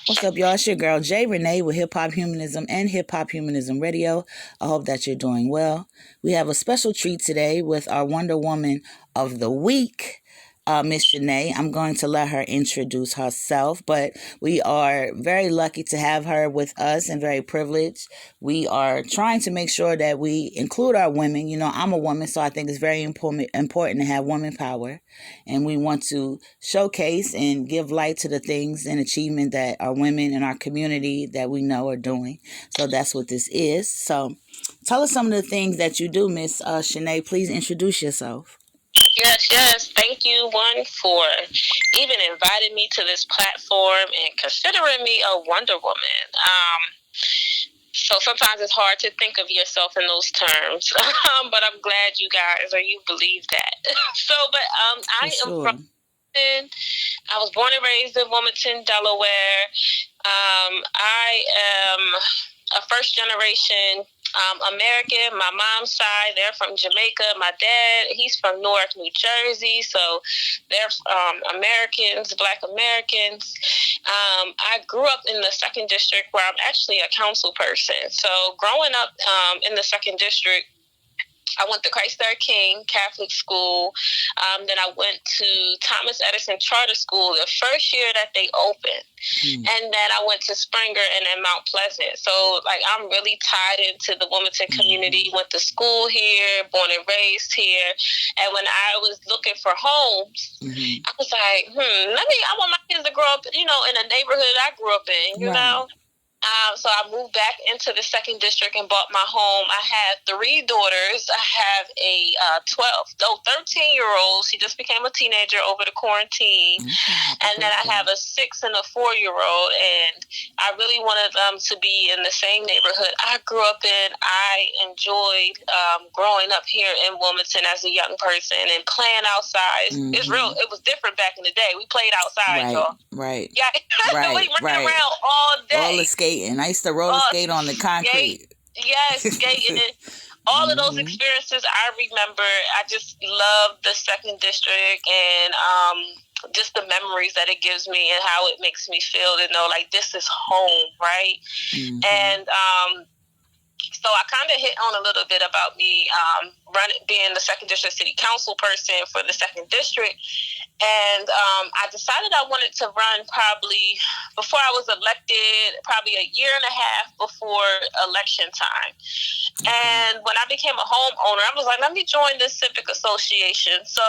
What's up, y'all? It's your girl, Jay Rene with Hip Hop Humanism and Hip Hop Humanism Radio. I hope that you're doing well. We have a special treat today with our Wonder Woman of the Week, Miss Shané. I'm going to let her introduce herself, but we are very lucky to have her with us and very privileged. We are trying to make sure that we include our women. You know, I'm a woman, so I think it's very important to have woman power. And we want to showcase and give light to the things and achievement that our women in our community that we know are doing. So that's what this is. So tell us some of the things that you do, Miss Shané. Please introduce yourself. Yes. Thank you, one, for even inviting me to this platform and considering me a Wonder Woman. So sometimes it's hard to think of yourself in those terms, but I'm glad you guys or you believe that. I am from. I was born and raised in Wilmington, Delaware. I am a first generation American. My mom's side, they're from Jamaica. My dad, he's from Newark, New Jersey. So they're Americans, Black Americans. I grew up in the 2nd District where I'm actually a council person. So growing up in the 2nd District, I went to Christ our King Catholic School. Then I went to Thomas Edison Charter School the first year that they opened. And then I went to Springer and then Mount Pleasant. So, I'm really tied into the Wilmington community. Went to school here, born and raised here. And when I was looking for homes, I was like, I want my kids to grow up, in a neighborhood I grew up in, you know? So I moved back into the 2nd District and bought my home. I had 3 daughters. I have a 13-year-old. She just became a teenager over the quarantine. And then I have a 6 and a 4-year-old. And I really wanted them to be in the same neighborhood I grew up in. I enjoyed growing up here in Wilmington as a young person and playing outside. It's real. It was different back in the day. We played outside, y'all. Right. Yeah. We ran around all day. Roller skating. I used to roller skate on the concrete. Yes, skating. All of those experiences I remember. I just love the 2nd District and just the memories that it gives me and how it makes me feel to know this is home, right? And so I kind of hit on a little bit about me being the 2nd District City Council person for the 2nd District. And I decided I wanted to run probably before I was elected, probably a year and a half before election time. And when I became a homeowner, I was like, let me join this civic association. So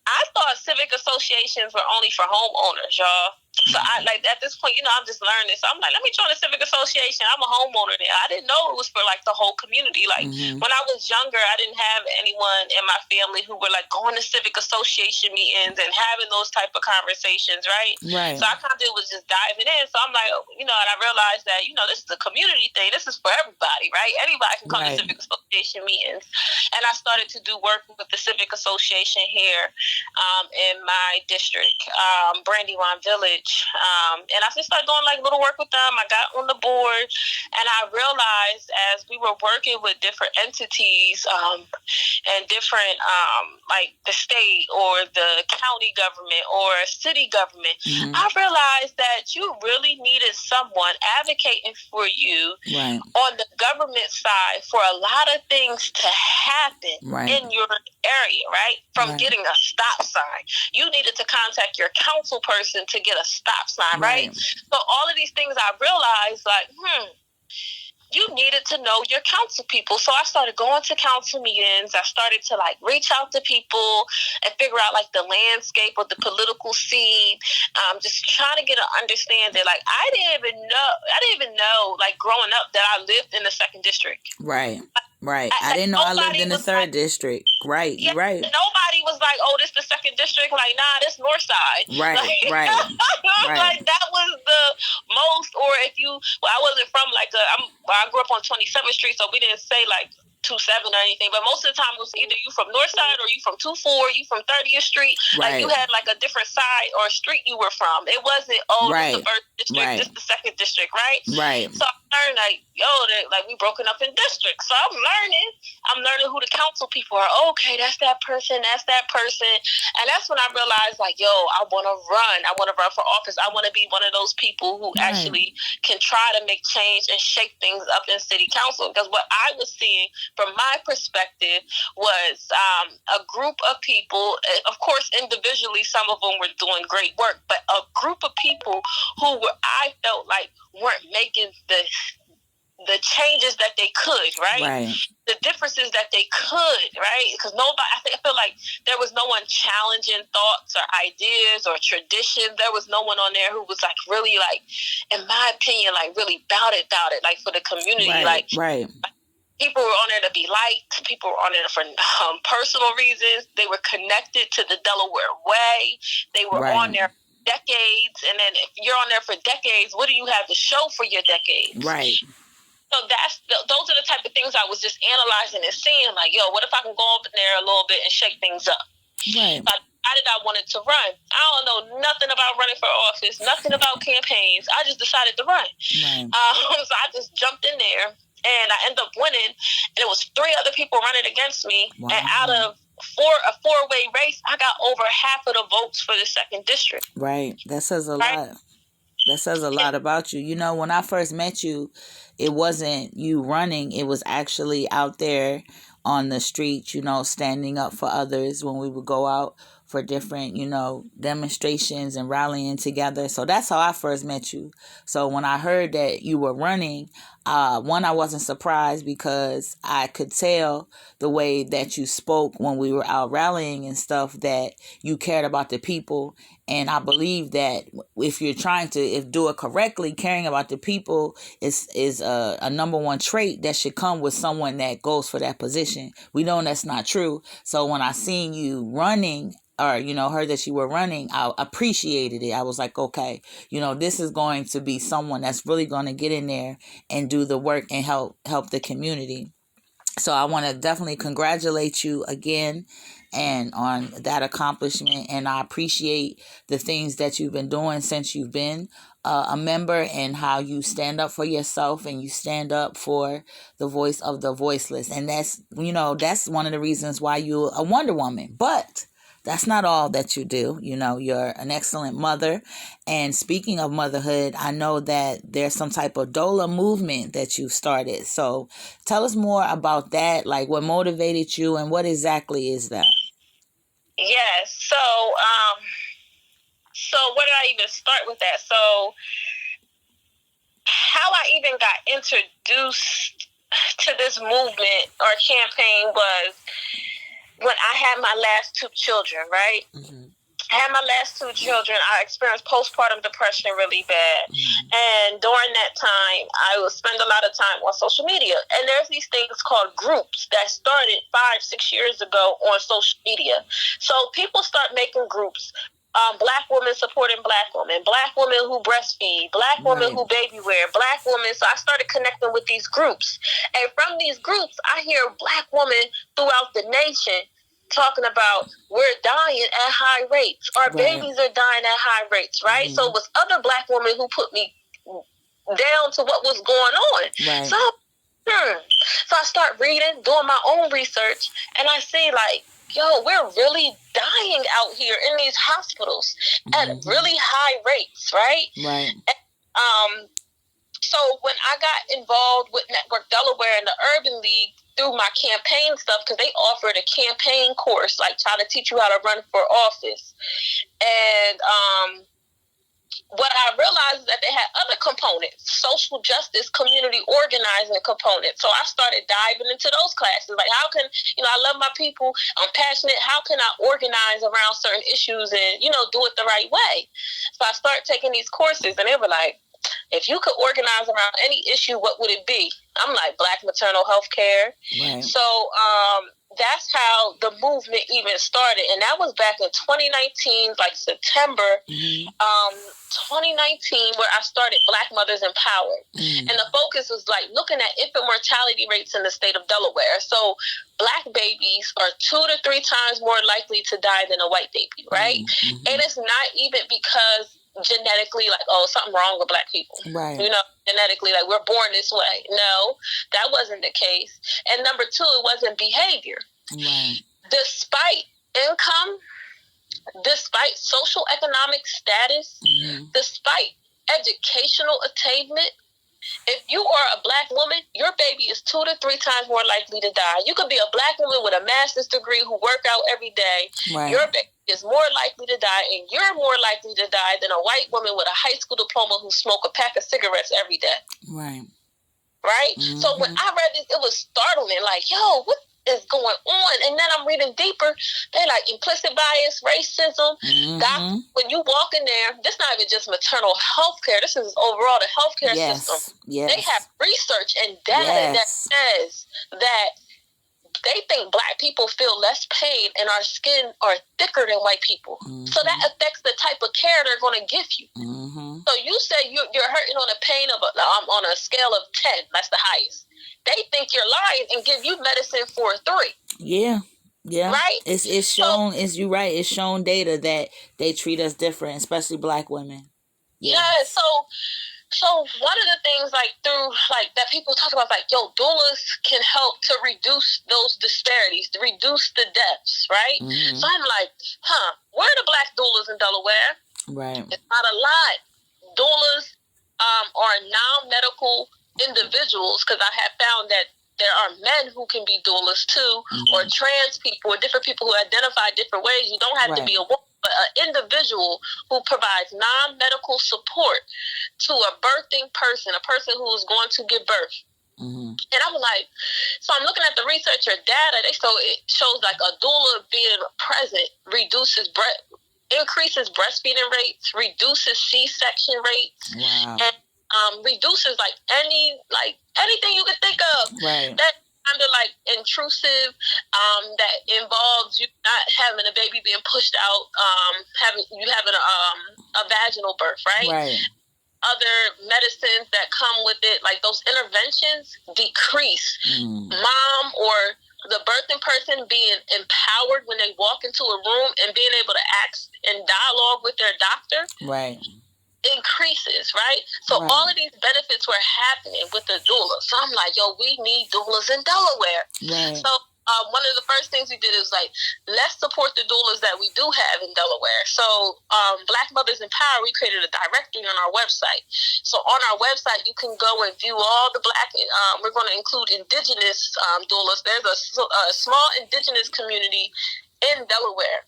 I thought civic associations were only for homeowners, y'all. So at this point, I'm just learning this. So I'm like, let me join a civic association. I'm a homeowner there. I didn't know it was for the whole community. When I was younger, I didn't have anyone in my family who were going to civic association meetings and having those type of conversations, right? So I kind of was just diving in. So I'm like, and I realized that, this is a community thing. This is for everybody, right? Anybody can come to civic association meetings. And I started to do work with the civic association here in my district, Brandywine Village. And I just started doing little work with them. I got on the board and I realized as we were working with different entities and different the state or the county government or city government, I realized that you really needed someone advocating for you on the government side for a lot of things to happen in your area, right? From getting a stop sign. You needed to contact your council person to get a stop sign, right? So all of these things I realized, you needed to know your council people. So I started going to council meetings. I started to reach out to people and figure out the landscape of the political scene. Just trying to get an understanding. I didn't even know growing up that I lived in the 2nd District. Right. I didn't know I lived in the 3rd District. Right. Nobody was like, oh, this the 2nd District. Nah, this North Side. Right. That was the most, or I wasn't from I grew up on 27th Street, so we didn't say 27 or anything, but most of the time it was either you from North Side or you from 24, you from 30th Street. You had a different side or street you were from. It wasn't, this the 1st District, this the 2nd District, right? Right. So learn like, like we broken up in districts. So I'm learning who the council people are. Okay, that's that person. And that's when I realized like, I want to run. I want to run for office. I want to be one of those people who actually can try to make change and shake things up in city council. Because what I was seeing from my perspective was a group of people, of course, individually, some of them were doing great work, but a group of people who I felt like weren't making the changes that they could, right? The differences that they could, right? Because I feel like there was no one challenging thoughts or ideas or traditions. There was no one on there who was like really like, in my opinion, like really about it, like for the community, people were on there to be liked. People were on there for personal reasons. They were connected to the Delaware way. They were on there decades, and then if you're on there for decades, what do you have to show for your decades? Right. So those are the type of things I was just analyzing and seeing, like, what if I can go up in there a little bit and shake things up? Right. So I decided I wanted to run. I don't know nothing about running for office, nothing about campaigns. I just decided to run. Right. So I just jumped in there, and I ended up winning. And it was 3 other people running against me. Wow. And out of a 4-way race, I got over half of the votes for the 2nd district. Right. That says a lot. That says a lot about you. You know, when I first met you, it wasn't you running. It was actually out there on the street, standing up for others when we would go out for different, demonstrations and rallying together. So that's how I first met you. So when I heard that you were running, one, I wasn't surprised because I could tell the way that you spoke when we were out rallying and stuff that you cared about the people. And I believe that if you're trying to do it correctly, caring about the people is a number one trait that should come with someone that goes for that position. We know that's not true. So when I seen you running, or, heard that you were running, I appreciated it. I was like, okay, this is going to be someone that's really going to get in there and do the work and help the community. So I want to definitely congratulate you again and on that accomplishment. And I appreciate the things that you've been doing since you've been a member, and how you stand up for yourself and you stand up for the voice of the voiceless. And that's one of the reasons why you're a Wonder Woman. But that's not all that you do. You're an excellent mother. And speaking of motherhood, I know that there's some type of doula movement that you've started. So tell us more about that, like what motivated you and what exactly is that? Yes. So where did I even start with that? So how I even got introduced to this movement or campaign was when I had my last 2 children, right? Mm-hmm. I had my last 2 children. I experienced postpartum depression really bad. Mm-hmm. And during that time, I would spend a lot of time on social media. And there's these things called groups that started 5-6 years ago on social media. So people start making groups. Black women supporting Black women, Black women who breastfeed, Black women who baby wear, Black women. So I started connecting with these groups. And from these groups, I hear Black women throughout the nation talking about we're dying at high rates. Our babies are dying at high rates, right? Mm-hmm. So it was other Black women who put me down to what was going on. Right. So I start reading, doing my own research, and I see like, we're really dying out here in these hospitals at really high rates, right? Right. And, so when I got involved with Network Delaware and the Urban League through my campaign stuff, because they offered a campaign course, like trying to teach you how to run for office. And what I realized is that they had other components, social justice, community organizing components. So I started diving into those classes. Like, how can, I love my people, I'm passionate, how can I organize around certain issues and, do it the right way? So I started taking these courses, and they were like, if you could organize around any issue, what would it be? I'm like, Black maternal health care. Right. So that's how the movement even started. And that was back in 2019, like September 2019, where I started Black Mothers Empowered. And the focus was like looking at infant mortality rates in the state of Delaware. So Black babies are 2 to 3 times more likely to die than a white baby, right? And it's not even because genetically like, oh, something wrong with Black people. Right. You know, genetically, like we're born this way. No, that wasn't the case. And number two, it wasn't behavior. Right. Despite income, despite social economic status, despite educational attainment, if you are a Black woman, your baby is 2 to 3 times more likely to die. You could be a Black woman with a master's degree who work out every day. Right. Your baby is more likely to die, and you're more likely to die than a white woman with a high school diploma who smoke a pack of cigarettes every day. Right. Right? So when I read this, it was startling. Like, yo, what is going on? And then I'm reading deeper. They're like implicit bias, racism. When you walk in there, this not even just maternal health care. This is overall the healthcare system. Yes. They have research and data that says that they think Black people feel less pain and our skin are thicker than white people. So that affects the type of care they're going to give you. So you say you're hurting on a pain of on a scale of 10. That's the highest. They think you're lying and give you medicine for a 3. Yeah. Yeah. Right? It's shown, you're right, it's shown data that they treat us different, especially Black women. Yeah, so one of the things that people talk about, like, yo, doulas can help to reduce those disparities, to reduce the deaths, right? So I'm like, where are the Black doulas in Delaware? Right. It's not a lot. Doulas are non-medical individuals, because I have found that there are men who can be doulas too, or trans people, or different people who identify different ways. You don't have to be a woman, but an individual who provides non-medical support to a birthing person, a person who is going to give birth. And I'm like, so I'm looking at the research or data. It shows like a doula being present increases breastfeeding rates, reduces C-section rates, and reduces anything you could think of. Right. That kind of like intrusive, that involves you not having a baby being pushed out, having a vaginal birth, right? Right. Other medicines that come with it, like those interventions, decrease mom or the birthing person being empowered when they walk into a room and being able to ask and dialogue with their doctor. Right. Increases, right? So all of these benefits were happening with the doula. So I'm like, yo, we need doulas in Delaware. Right. So one of the first things we did is like, let's support the doulas that we do have in Delaware. So Black Mothers in Power, we created a directory on our website. So on our website, you can go and view all the Black, we're going to include Indigenous doulas. There's a small Indigenous community in Delaware.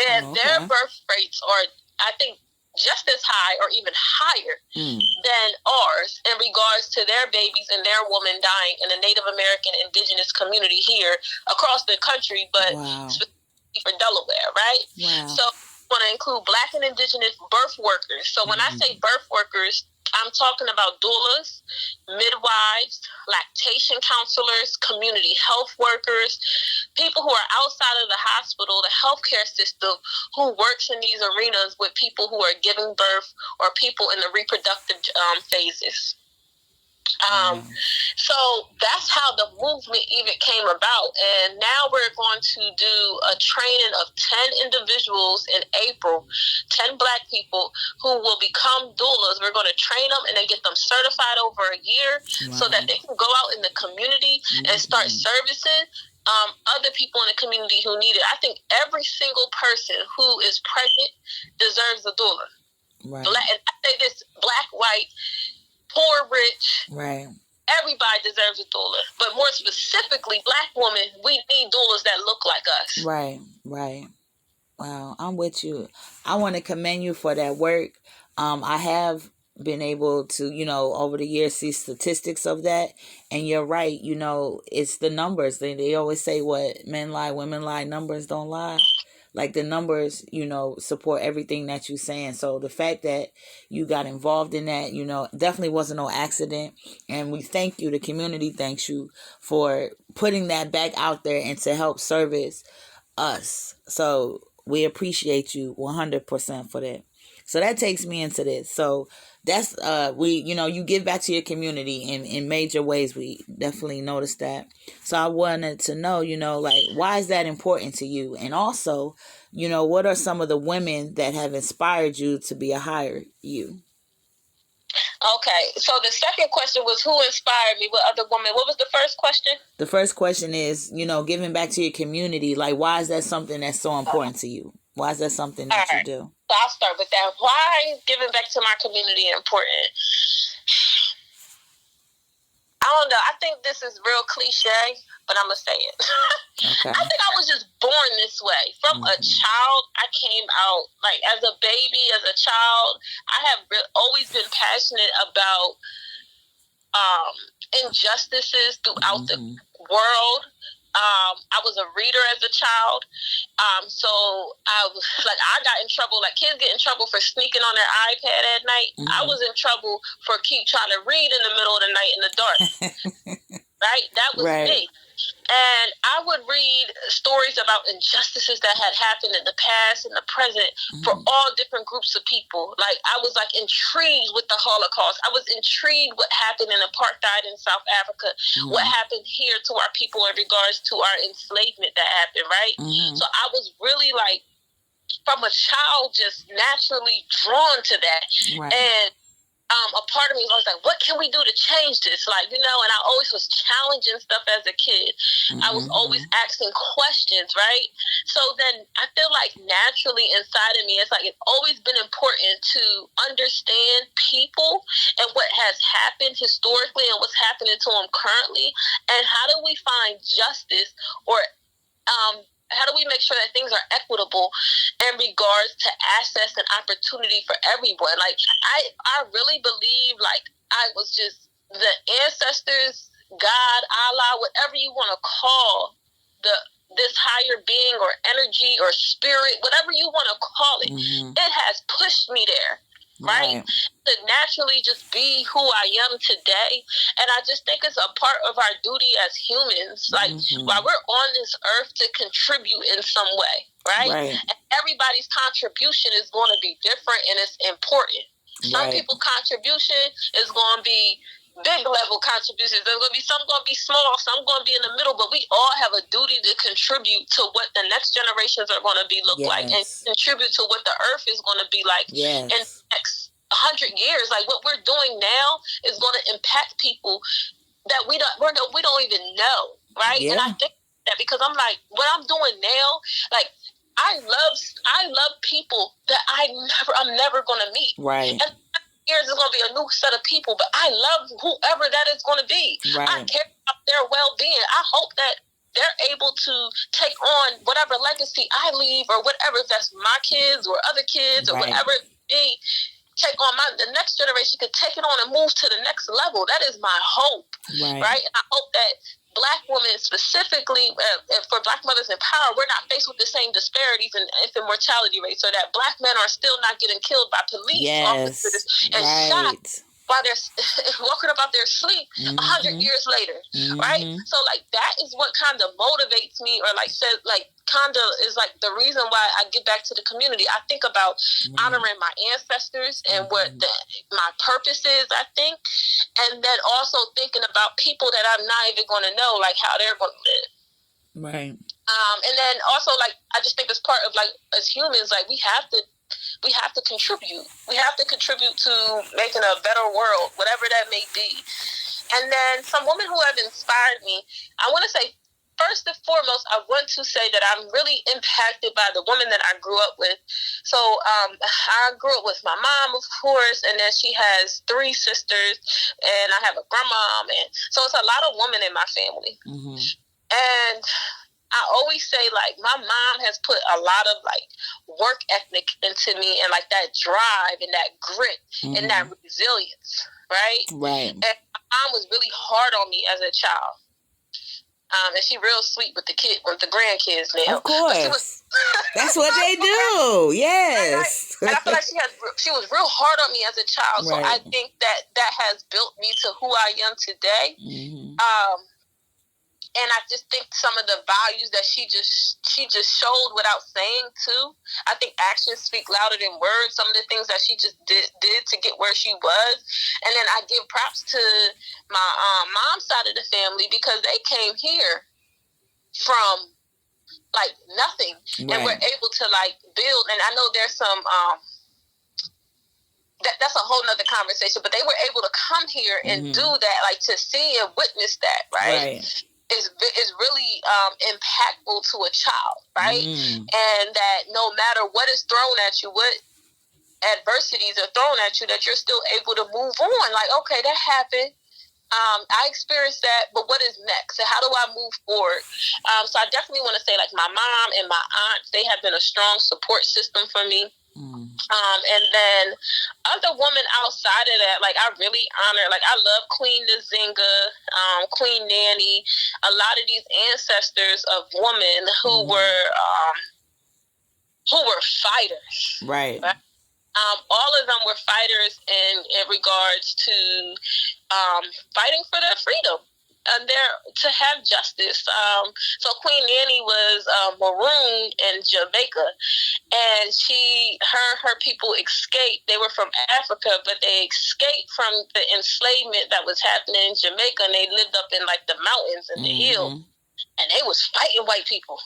And their birth rates are, I think, just as high or even higher than ours in regards to their babies and their women dying in the Native American Indigenous community here across the country, but specifically for Delaware, right? So I want to include Black and Indigenous birth workers. So when I say birth workers, I'm talking about doulas, midwives, lactation counselors, community health workers, people who are outside of the hospital, the healthcare system, who works in these arenas with people who are giving birth or people in the reproductive phases. So that's how the movement even came about. And now we're going to do a training of 10 individuals in April, 10 Black people who will become doulas. We're going to train them and then get them certified over a year so that they can go out in the community and start servicing other people in the community who need it. I think every single person who is pregnant deserves a doula. Right. And I say this, Black, white, poor, rich. Right. Everybody deserves a doula. But more specifically, Black women, we need doulas that look like us. Right, right. Wow, I'm with you. I want to commend you for that work. I have been able to, over the years see statistics of that. And you're right, it's the numbers. They always say what men lie, women lie, numbers don't lie. Like the numbers, support everything that you're saying. So the fact that you got involved in that, definitely wasn't no accident. And we thank you. The community thanks you for putting that back out there and to help service us. So we appreciate you 100% for that. So that takes me into this. So that's you give back to your community in major ways. We definitely noticed that. So I wanted to know, like, why is that important to you? And also, what are some of the women that have inspired you to be a higher you? Okay, so the second question was who inspired me? What other woman? What was the first question? The first question is, giving back to your community. Like, why is that something that's so important to you? Why is that something that you do? So I'll start with that. Why is giving back to my community important? I don't know. I think this is real cliche, but I'm going to say it. Okay. I think I was just born this way. From a child, I came out, like, as a baby, as a child, I have always been passionate about injustices throughout the world. I was a reader as a child. So I got in trouble, like kids get in trouble for sneaking on their iPad at night. I was in trouble for keep trying to read in the middle of the night in the dark. Right? That was me. And I would read stories about injustices that had happened in the past and the present for all different groups of people. Like, I was like intrigued with the Holocaust. I was intrigued what happened in apartheid in South Africa, what happened here to our people in regards to our enslavement that happened, right? So I was really like, from a child, just naturally drawn to that. And a part of me was like, what can we do to change this? Like, and I always was challenging stuff as a kid. I was always asking questions, right? So then I feel like naturally inside of me, it's like it's always been important to understand people and what has happened historically and what's happening to them currently. And how do we find justice, or how do we make sure that things are equitable in regards to access and opportunity for everyone? Like, I really believe, like, I was just the ancestors, God, Allah, whatever you want to call this higher being or energy or spirit, whatever you want to call it, it has pushed me there. Right? To naturally just be who I am today. And I just think it's a part of our duty as humans, like, while we're on this earth, to contribute in some way, right? And everybody's contribution is going to be different, and it's important. Some people's contribution is going to be big level contributions. There's going to be some going to be small, some going to be in the middle, but we all have a duty to contribute to what the next generations are going to be look like, and contribute to what the earth is going to be like in the next 100 years. Like, what we're doing now is going to impact people that we don't even know, right? And I think that because I'm like, what I'm doing now, like, I love people that I'm never going to meet, right? And years is going to be a new set of people, but I love whoever that is going to be. I care about their well-being. I hope that they're able to take on whatever legacy I leave, or whatever, if that's my kids or other kids or whatever it be, take on the next generation could take it on and move to the next level. That is my hope, right? And I hope that Black women specifically, for Black mothers in power, we're not faced with the same disparities in infant mortality rates, or that Black men are still not getting killed by police officers and shot while they're walking about their sleep 100 years later, right? So, like, that is what kind of motivates me, or like says, like, kind of is like the reason why I give back to the community. I think about honoring my ancestors and what my purpose is, I think, and then also thinking about people that I'm not even going to know, like, how they're going to live. Right. And then also, like, I just think as part of, like, as humans, like, we have to contribute. We have to contribute to making a better world, whatever that may be. And then some women who have inspired me, I want to say, first and foremost, I want to say that I'm really impacted by the woman that I grew up with. So I grew up with my mom, of course, and then she has 3 sisters, and I have a grandmom, and so it's a lot of women in my family. And I always say, like, my mom has put a lot of, like, work ethic into me, and, like, that drive and that grit and that resilience, right? And my mom was really hard on me as a child. And she real sweet with the grandkids now. Of course. That's what they do. Yes. And I feel like she was real hard on me as a child. So I think that has built me to who I am today. And I just think some of the values that she just showed without saying too. I think actions speak louder than words. Some of the things that she just did to get where she was. And then I give props to my mom's side of the family, because they came here from like nothing, and we're able to like build. And I know there's some that's a whole nother conversation, but they were able to come here and do that, like to see and witness that, right? Is really impactful to a child, right? And that no matter what is thrown at you, what adversities are thrown at you, that you're still able to move on. Like, okay, that happened. I experienced that, but what is next? And how do I move forward? So I definitely want to say, like, my mom and my aunts, they have been a strong support system for me. And then other women outside of that, like, I really honor, like, I love Queen Nzinga, Queen Nanny, a lot of these ancestors of women who were fighters. Right. All of them were fighters in regards to fighting for their freedom and to have justice. So Queen Nanny was marooned in Jamaica, and her people escaped. They were from Africa, but they escaped from the enslavement that was happening in Jamaica, and they lived up in like the mountains and the hills, and they was fighting white people.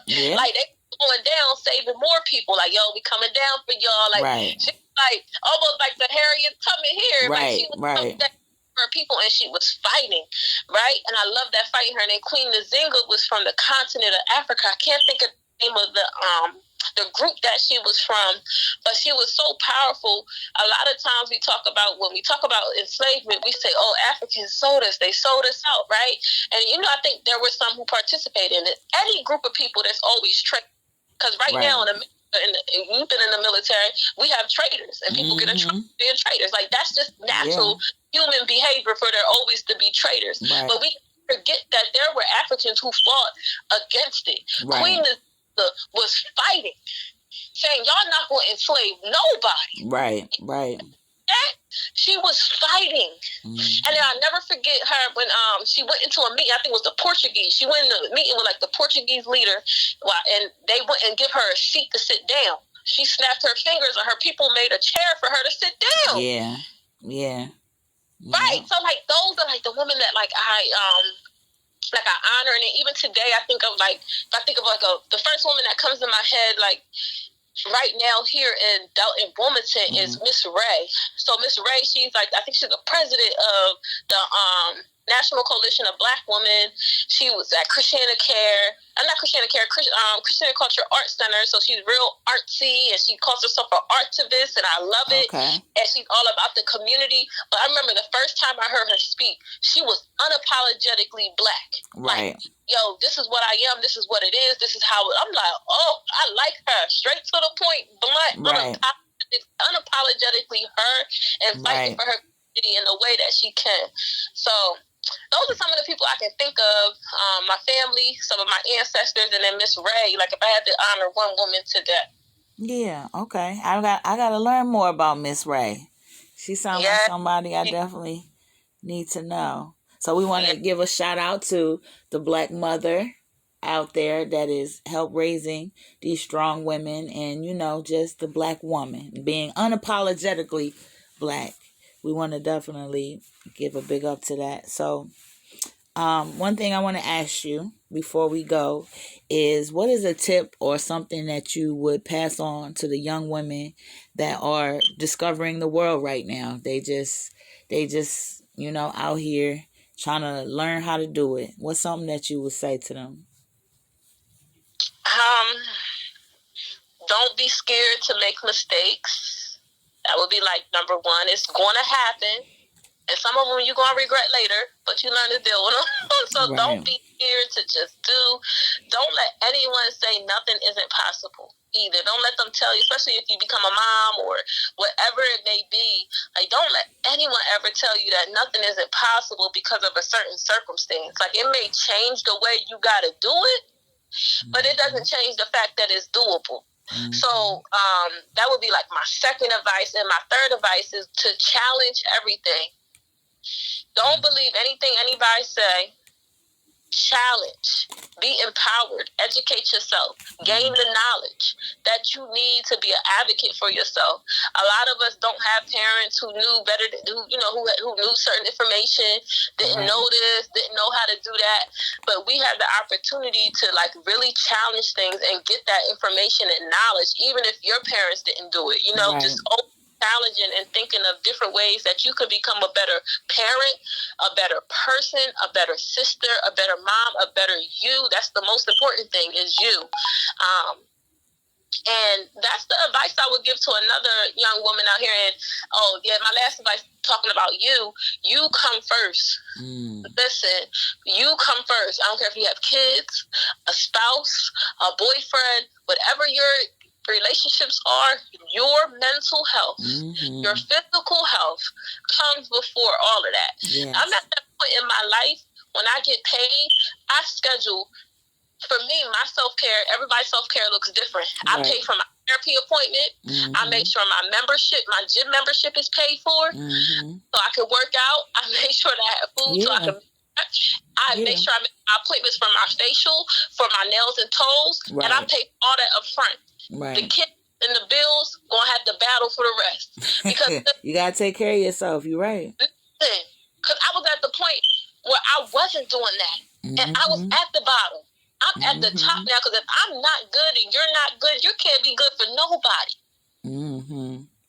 Yeah. Like, they going down, saving more people. Like, yo, we coming down for y'all. Like, she, like, almost like the Harriet Tubman here. Like, she was coming down for people, and she was fighting, right? And I love that fighting her. And then Queen Nzinga was from the continent of Africa. I can't think of the name of the group that she was from, but she was so powerful. A lot of times when we talk about enslavement, we say, oh, Africans sold us, they sold us out, right? And I think there were some who participated in it. Any group of people, there's always trade, because now you've been in the military, we have traitors, and people get in trouble being traitors. Like, that's just natural human behavior for there always to be traitors. But we forget that there were Africans who fought against it. Queen was fighting, saying, y'all not going to enslave nobody. Right. She was fighting. And then I'll never forget her when she went into a meeting. I think it was the Portuguese. She went into a meeting with like the Portuguese leader, and they went and give her a seat to sit down. She snapped her fingers, and her people made a chair for her to sit down. Yeah. Right. So like, those are like the women that like I honor. And even today, I think of like, if I think of like the first woman that comes to my head, like right now here in Wilmington, is Miss Ray. So Miss Ray, she's like, I think she's the president of the National Coalition of Black Women. She was at Christiana Culture Art Center. So she's real artsy, and she calls herself an artivist, and I love it. And she's all about the community. But I remember the first time I heard her speak, she was unapologetically Black. Like, yo, this is what I am. This is what it is. This is how I'm like, oh, I like her. Straight to the point, blunt, unapologetically her, and fighting for her community in the way that she can. So those are some of the people I can think of. My family, some of my ancestors, and then Miss Ray. Like, if I had to honor one woman today. Yeah, okay. I got to learn more about Miss Ray. She sounds like somebody I definitely need to know. So we want to give a shout out to the Black mother out there that is help raising these strong women, and just the Black woman being unapologetically Black. We want to definitely give a big up to that. So one thing I want to ask you before we go is, what is a tip or something that you would pass on to the young women that are discovering the world right now? They just out here trying to learn how to do it. What's something that you would say to them? Don't be scared to make mistakes. That would be like number one. It's going to happen. And some of them you're going to regret later, but you learn to deal with them. So don't be scared to just do. Don't let anyone say nothing isn't possible either. Don't let them tell you, especially if you become a mom or whatever it may be. Like, don't let anyone ever tell you that nothing isn't possible because of a certain circumstance. Like, it may change the way you got to do it, but it doesn't change the fact that it's doable. So that would be like my second advice. And my third advice is to challenge everything. Don't believe anything anybody say. challenge, be empowered, educate yourself, gain the knowledge that you need to be an advocate for yourself. A lot of us don't have parents who knew better, who knew certain information, didn't know this, didn't know how to do that. But we have the opportunity to like really challenge things and get that information and knowledge, even if your parents didn't do it. Just challenging and thinking of different ways that you could become a better parent, a better person, a better sister, a better mom, a better you. That's the most important thing, is you. And that's the advice I would give to another young woman out here. And my last advice, talking about you come first. Listen, you come first. I don't care if you have kids, a spouse, a boyfriend, whatever your relationships are, your mental health, your physical health comes before all of that. Yes. I'm at that point in my life when I get paid, I schedule. For me, my self-care, everybody's self-care looks different. Right. I pay for my therapy appointment. I make sure my gym membership is paid for, so I can work out. I make sure that I have food so I can. Make sure I make my appointments for my facial, for my nails and toes, and I pay all that up front. Right. The kids and the bills gonna have to battle for the rest, because you gotta take care of yourself. You're right. Because I was at the point where I wasn't doing that, and I was at the bottom. I'm at the top now, because if I'm not good and you're not good, you can't be good for nobody.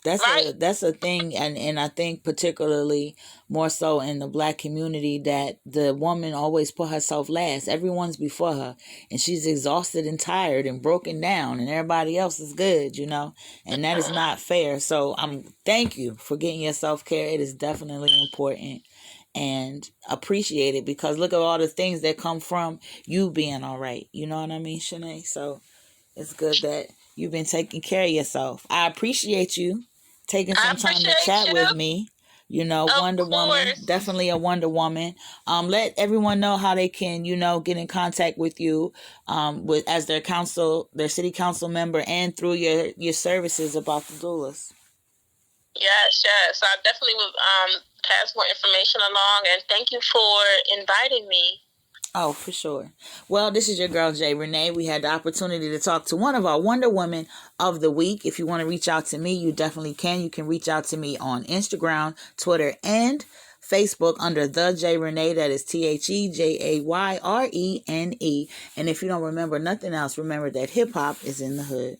That's a thing, and I think particularly more so in the Black community, that the woman always put herself last. Everyone's before her, and she's exhausted and tired and broken down, and everybody else is good, and that is not fair. So thank you for getting your self-care. It is definitely important and appreciate it, because look at all the things that come from you being all right. You know what I mean, Shané? So it's good that you've been taking care of yourself. I appreciate you taking some time to chat with me. Wonder Woman, definitely a Wonder Woman. Let everyone know how they can, get in contact with you, as their city council member, and through your services about the doulas. Yes. I definitely will pass more information along, and thank you for inviting me. Oh, for sure. Well, this is your girl, Jay Rene. We had the opportunity to talk to one of our Wonder Women of the Week. If you want to reach out to me, you definitely can. You can reach out to me on Instagram, Twitter, and Facebook under The Jay Rene. That is TheJayrene. And if you don't remember nothing else, remember that hip hop is in the hood.